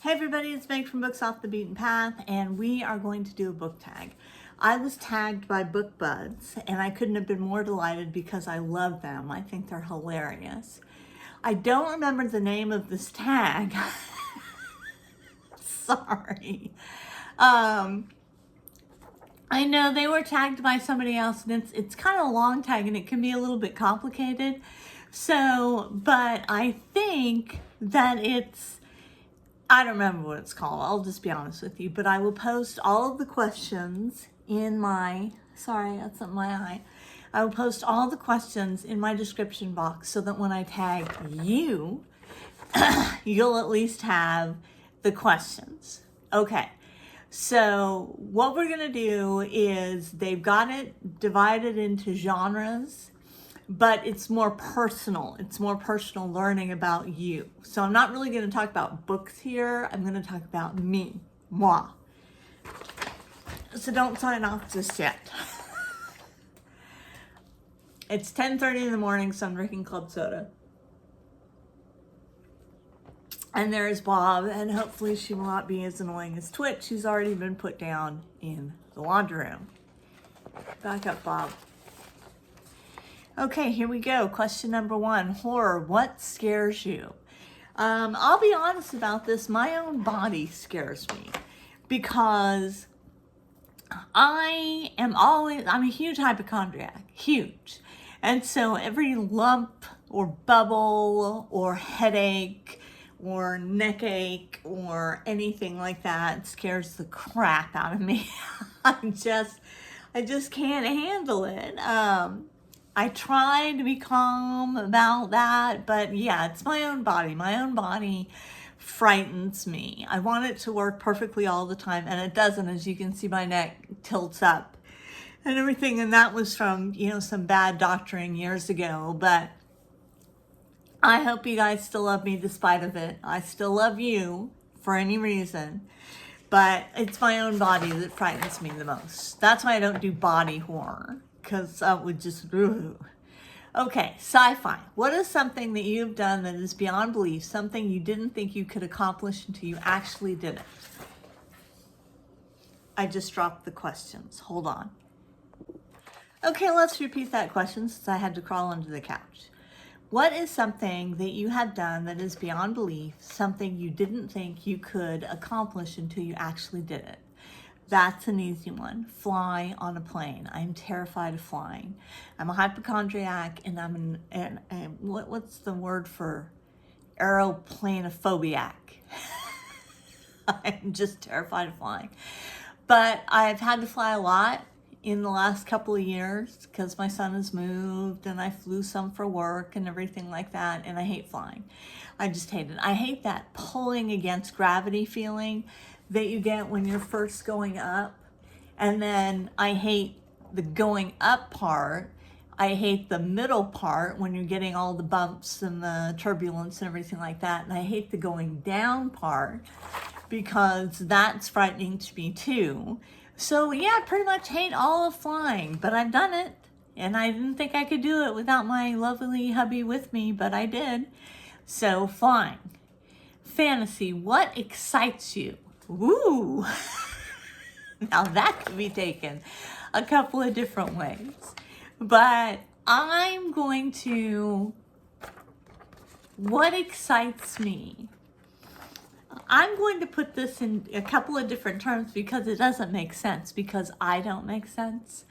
Hey everybody, it's Meg from Books Off the Beaten Path, and we are going to do a book tag. I was tagged by Book Buds, and I couldn't have been more delighted because I love them. I think they're hilarious. I don't remember the name of this tag. Sorry. I know they were tagged by somebody else, and it's kind of a long tag, and it can be a little bit complicated. So, but I think that I don't remember what it's called. I'll just be honest with you. But I will post all of the questions in my, sorry, that's in my eye. I will post all the questions in my description box so that when I tag you, you'll at least have the questions. Okay. So what we're going to do is they've got it divided into genres, but it's more personal. It's more personal learning about you. So I'm not really going to talk about books here. I'm going to talk about me, moi. So don't sign off just yet. It's 10:30 in the morning, so I'm drinking club soda. And there's Bob, and hopefully she will not be as annoying as Twitch. She's already been put down in the laundry room. Back up, Bob. Okay, here we go. Question number 1, horror. What scares you? I'll be honest about this. My own body scares me because I'm a huge hypochondriac, huge. And so every lump or bubble or headache or neck ache or anything like that scares the crap out of me. I just can't handle it. I try to be calm about that, but yeah, it's my own body. My own body frightens me. I want it to work perfectly all the time, and it doesn't. As you can see, my neck tilts up and everything, and that was from, some bad doctoring years ago, but I hope you guys still love me despite of it. I still love you for any reason, but it's my own body that frightens me the most. That's why I don't do body horror, because that would just, Okay, sci-fi. What is something that you've done that is beyond belief, something you didn't think you could accomplish until you actually did it? I just dropped the questions. Hold on. Okay, let's repeat that question since I had to crawl under the couch. What is something that you have done that is beyond belief, something you didn't think you could accomplish until you actually did it? That's an easy one. Fly on a plane. I'm terrified of flying. I'm a hypochondriac, and what's the word for aeroplanophobiac? I'm just terrified of flying. But I've had to fly a lot in the last couple of years because my son has moved, and I flew some for work and everything like that, and I hate flying. I just hate it. I hate that pulling against gravity feeling that you get when you're first going up. And then I hate the going up part. I hate the middle part when you're getting all the bumps and the turbulence and everything like that. And I hate the going down part because that's frightening to me too. So yeah, I pretty much hate all of flying, but I've done it. And I didn't think I could do it without my lovely hubby with me, but I did. So flying. Fantasy. What excites you? Ooh, now that could be taken a couple of different ways, but what excites me? I'm going to put this in a couple of different terms because it doesn't make sense, because I don't make sense.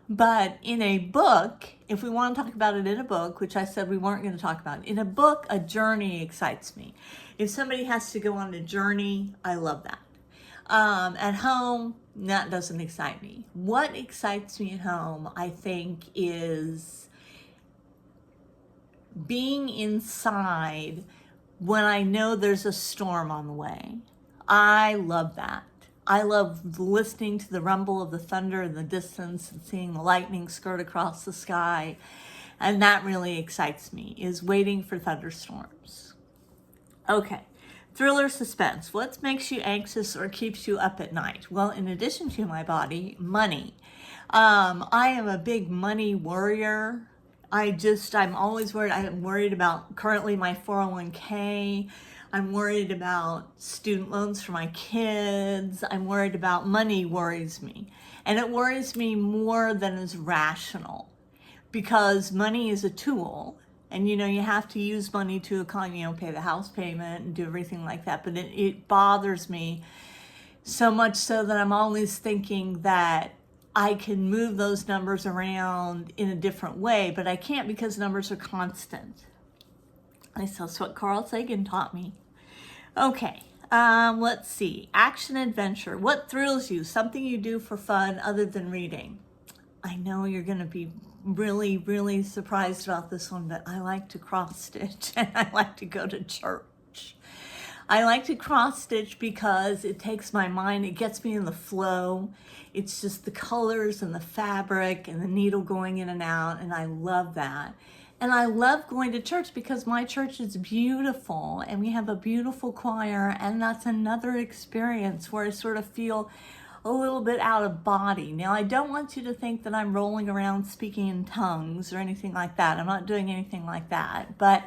But in a book, if we want to talk about it in a book, which I said we weren't going to talk about, in a book, a journey excites me. If somebody has to go on a journey, I love that. At home, that doesn't excite me. What excites me at home, I think, is being inside when I know there's a storm on the way. I love that. I love listening to the rumble of the thunder in the distance and seeing the lightning skirt across the sky. And that really excites me, is waiting for thunderstorms. Okay, thriller, suspense. What makes you anxious or keeps you up at night? Well, in addition to my body, money. I am a big money worrier. I'm always worried. I'm worried about currently my 401k. I'm worried about student loans for my kids. I'm worried about money worries me. And it worries me more than is rational, because money is a tool. And, you know, you have to use money to, you know, pay the house payment and do everything like that. But it bothers me so much so that I'm always thinking that I can move those numbers around in a different way, but I can't because numbers are constant. That's what Carl Sagan taught me. Okay, let's see. Action adventure. What thrills you? Something you do for fun other than reading. I know you're going to be really, really surprised about this one, but I like to cross stitch and I like to go to church. I like to cross stitch because it takes my mind, it gets me in the flow. It's just the colors and the fabric and the needle going in and out, and I love that. And I love going to church because my church is beautiful and we have a beautiful choir, and that's another experience where I sort of feel a little bit out of body. Now, I don't want you to think that I'm rolling around speaking in tongues or anything like that. I'm not doing anything like that, but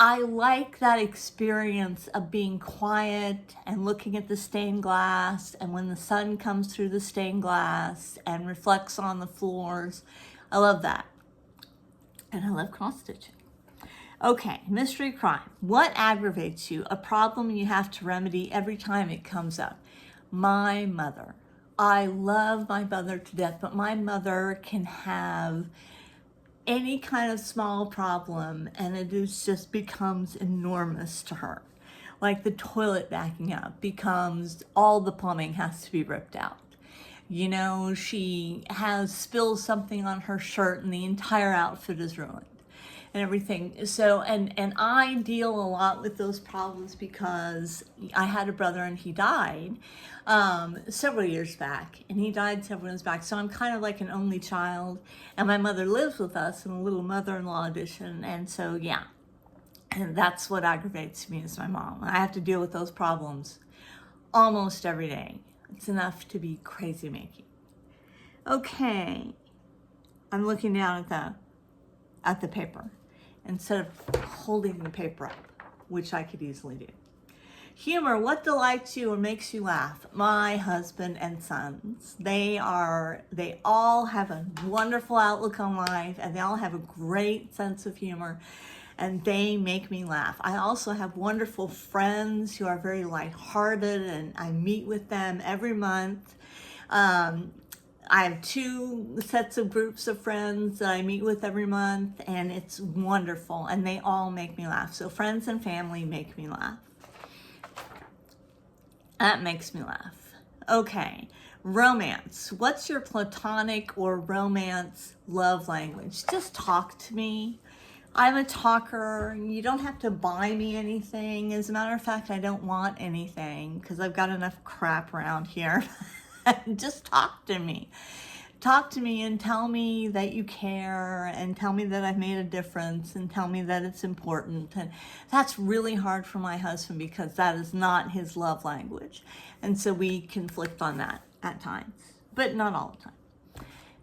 I like that experience of being quiet and looking at the stained glass, and when the sun comes through the stained glass and reflects on the floors. I love that. And I love cross stitching. Okay, mystery crime. What aggravates you? A problem you have to remedy every time it comes up. My mother. I love my mother to death, but my mother can have any kind of small problem and it is just becomes enormous to her. Like the toilet backing up becomes, all the plumbing has to be ripped out. You know, she has spilled something on her shirt and the entire outfit is ruined and everything. So, and I deal a lot with those problems because I had a brother and he died several years back, and he died several years back. So I'm kind of like an only child, and my mother lives with us in a little mother-in-law edition. And so, yeah, and that's what aggravates me is my mom. I have to deal with those problems almost every day. It's enough to be crazy making. Okay, I'm looking down at the paper instead of holding the paper up, which I could easily do. Humor. What delights you or makes you laugh? My husband and sons. They all have a wonderful outlook on life, and they all have a great sense of humor, and they make me laugh. I also have wonderful friends who are very lighthearted, and I meet with them every month. I have 2 sets of groups of friends that I meet with every month, and it's wonderful, and they all make me laugh. So friends and family make me laugh. That makes me laugh. Okay, romance. What's your platonic or romance love language? Just talk to me. I'm a talker. You don't have to buy me anything. As a matter of fact, I don't want anything because I've got enough crap around here. Just talk to me. Talk to me and tell me that you care, and tell me that I've made a difference, and tell me that it's important. And that's really hard for my husband because that is not his love language. And so we conflict on that at times, but not all the time.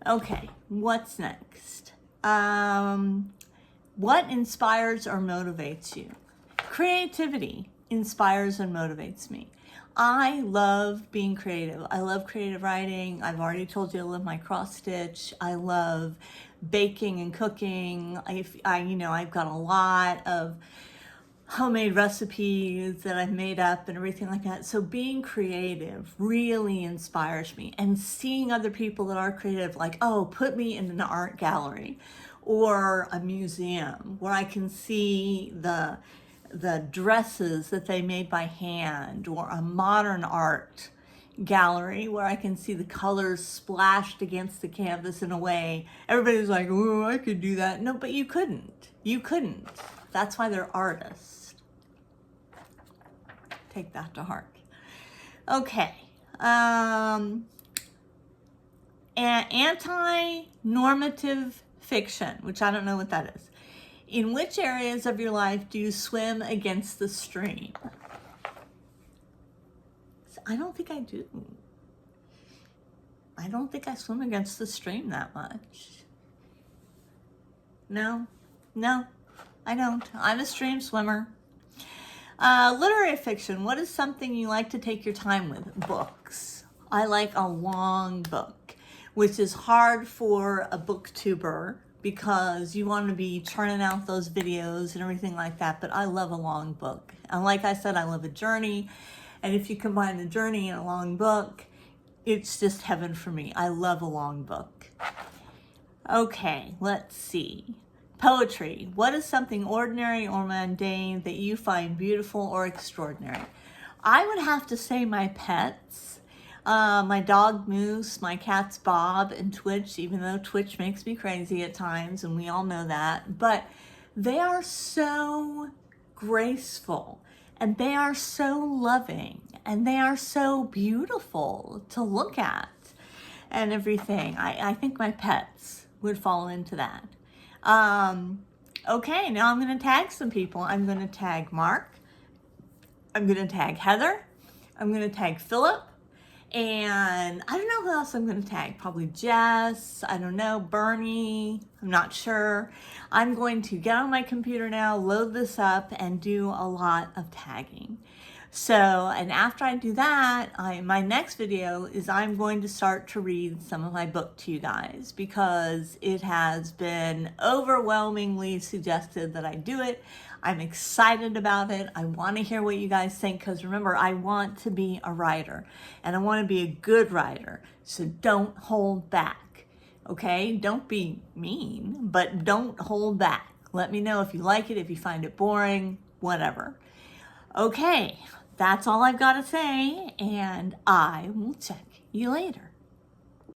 Okay, what's next? What inspires or motivates you? Creativity inspires and motivates me. I love being creative. I love creative writing. I've already told you I love my cross stitch. I love baking and cooking. I've got a lot of homemade recipes that I've made up and everything like that. So being creative really inspires me, and seeing other people that are creative, like, oh, put me in an art gallery or a museum where I can see the dresses that they made by hand, or a modern art gallery where I can see the colors splashed against the canvas in a way everybody's like, oh, I could do that. No, but you couldn't. That's why they're artists. Take that to heart. Okay. Anti-normative fiction, which I don't know what that is. In which areas of your life do you swim against the stream? I don't think I do. I don't think I swim against the stream that much. No, I don't. I'm a stream swimmer. Literary fiction. What is something you like to take your time with? Books. I like a long book, which is hard for a booktuber because you want to be churning out those videos and everything like that. But I love a long book. And like I said, I love a journey. And if you combine a journey and a long book, it's just heaven for me. I love a long book. Okay, let's see. Poetry. What is something ordinary or mundane that you find beautiful or extraordinary? I would have to say my pets. My dog Moose, my cats Bob and Twitch, even though Twitch makes me crazy at times, and we all know that. But they are so graceful, and they are so loving, and they are so beautiful to look at and everything. I think my pets would fall into that. Okay, now I'm going to tag some people. I'm going to tag Mark. I'm going to tag Heather. I'm going to tag Philip. And I don't know who else I'm going to tag. Probably Jess. I don't know. Bernie. I'm not sure. I'm going to get on my computer now, load this up, and do a lot of tagging. So, and after I do that, my next video is I'm going to start to read some of my book to you guys because it has been overwhelmingly suggested that I do it. I'm excited about it. I want to hear what you guys think because remember, I want to be a writer and I want to be a good writer. So don't hold back, okay? Don't be mean, but don't hold back. Let me know if you like it, if you find it boring, whatever. Okay, that's all I've got to say, and I will check you later.